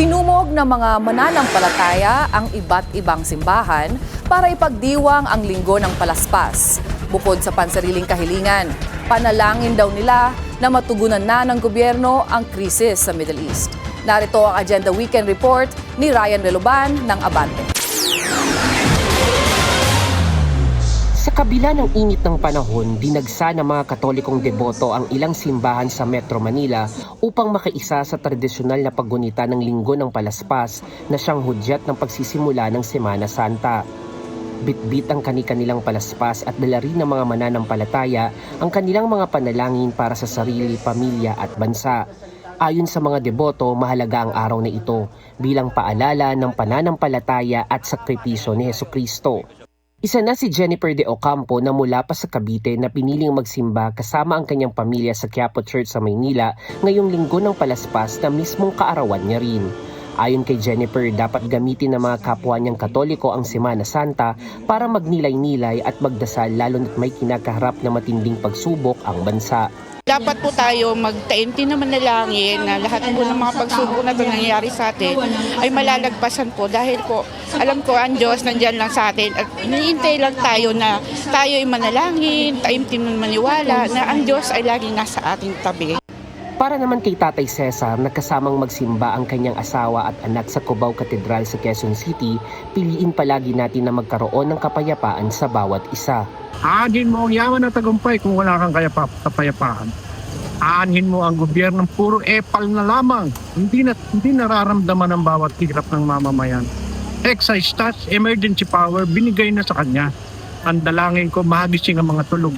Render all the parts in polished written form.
Dinumog ng mga mananampalataya ang iba't ibang simbahan para ipagdiwang ang linggo ng palaspas. Bukod sa pansariling kahilingan, panalangin daw nila na matugunan na ng gobyerno ang krisis sa Middle East. Narito ang Agenda Weekend Report ni Ryan Reloban ng Abante. Sa kabila ng init ng panahon, dinagsa ng mga Katolikong deboto ang ilang simbahan sa Metro Manila upang makaisa sa tradisyonal na paggunita ng Linggo ng Palaspas na siyang hudyat ng pagsisimula ng Semana Santa. Bitbit ang kani-kanilang palaspas at dala rin ng mga mananampalataya ang kanilang mga panalangin para sa sarili, pamilya at bansa. Ayon sa mga deboto, mahalaga ang araw na ito bilang paalala ng pananampalataya at sakripisyo ni Hesukristo. Isa na si Jennifer De Ocampo na mula pa sa Cavite na piniling magsimba kasama ang kanyang pamilya sa Quiapo Church sa Maynila ngayong Linggo ng Palaspas na mismong kaarawan niya rin. Ayon kay Jennifer, dapat gamitin ng mga kapwa niyang Katoliko ang Semana Santa para magnilay-nilay at magdasal lalo na't may kinakaharap na matinding pagsubok ang bansa. Dapat po tayo magtaimtim na manalangin na lahat po ng mga pagsubok na nangyayari sa atin ay malalagpasan po dahil po alam ko ang Diyos nandyan lang sa atin at hinihintay lang tayo na tayo ay manalangin, taimtim na maniwala na ang Diyos ay laging nasa ating tabi. Para naman kay Tatay Cesar, nagkasamang magsimba ang kanyang asawa at anak sa Cubao Cathedral sa Quezon City, piliin palagi natin na magkaroon ng kapayapaan sa bawat isa. Aanhin mo ang yaman at tagumpay kung wala kang kapayapaan. Aanhin mo ang gobyernong puro epal na lamang. Hindi nararamdaman ang bawat hirap ng mamamayan. Excise tax, emergency power, binigay na sa kanya. Ang dalangin ko, mahagising ang mga tulog.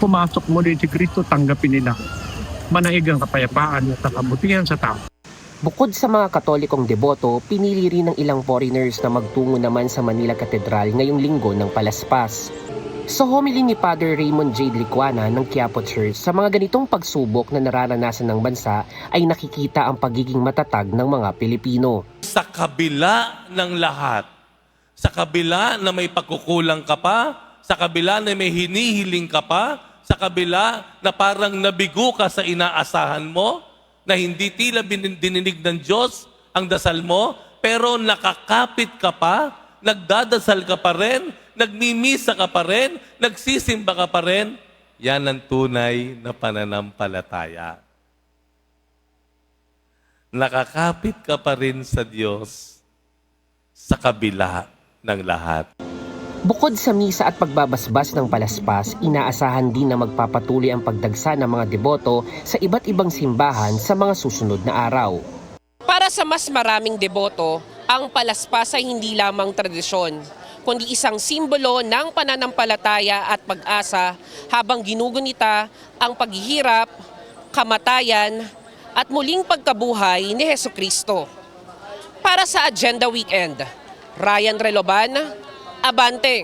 Pumasok muli si Kristo, tanggapin nila. Manaig ang kapayapaan at kabutihan sa tao. Bukod sa mga Katolikong deboto, pinili rin ng ilang foreigners na magtungo naman sa Manila Cathedral ngayong Linggo ng Palaspas. Sa homily ni Father Raymond J. Licuana ng Quiapo Church, sa mga ganitong pagsubok na nararanasan ng bansa ay nakikita ang pagiging matatag ng mga Pilipino. Sa kabila ng lahat, sa kabila na may pagkukulang ka pa, sa kabila na may hinihiling ka pa, sa kabila na parang nabigo ka sa inaasahan mo, na hindi tila dininig ng Diyos ang dasal mo, pero nakakapit ka pa, nagdadasal ka pa rin, nagmimisa ka pa rin, nagsisimba ka pa rin, yan ang tunay na pananampalataya. Nakakapit ka pa rin sa Diyos sa kabila ng lahat. Bukod sa misa at pagbabasbas ng palaspas, inaasahan din na magpapatuloy ang pagdagsa ng mga deboto sa iba't ibang simbahan sa mga susunod na araw. Para sa mas maraming deboto, ang palaspas ay hindi lamang tradisyon, kundi isang simbolo ng pananampalataya at pag-asa habang ginugunita ang paghihirap, kamatayan at muling pagkabuhay ni Hesukristo. Para sa Agenda Weekend, Ryan Reloban, Abante!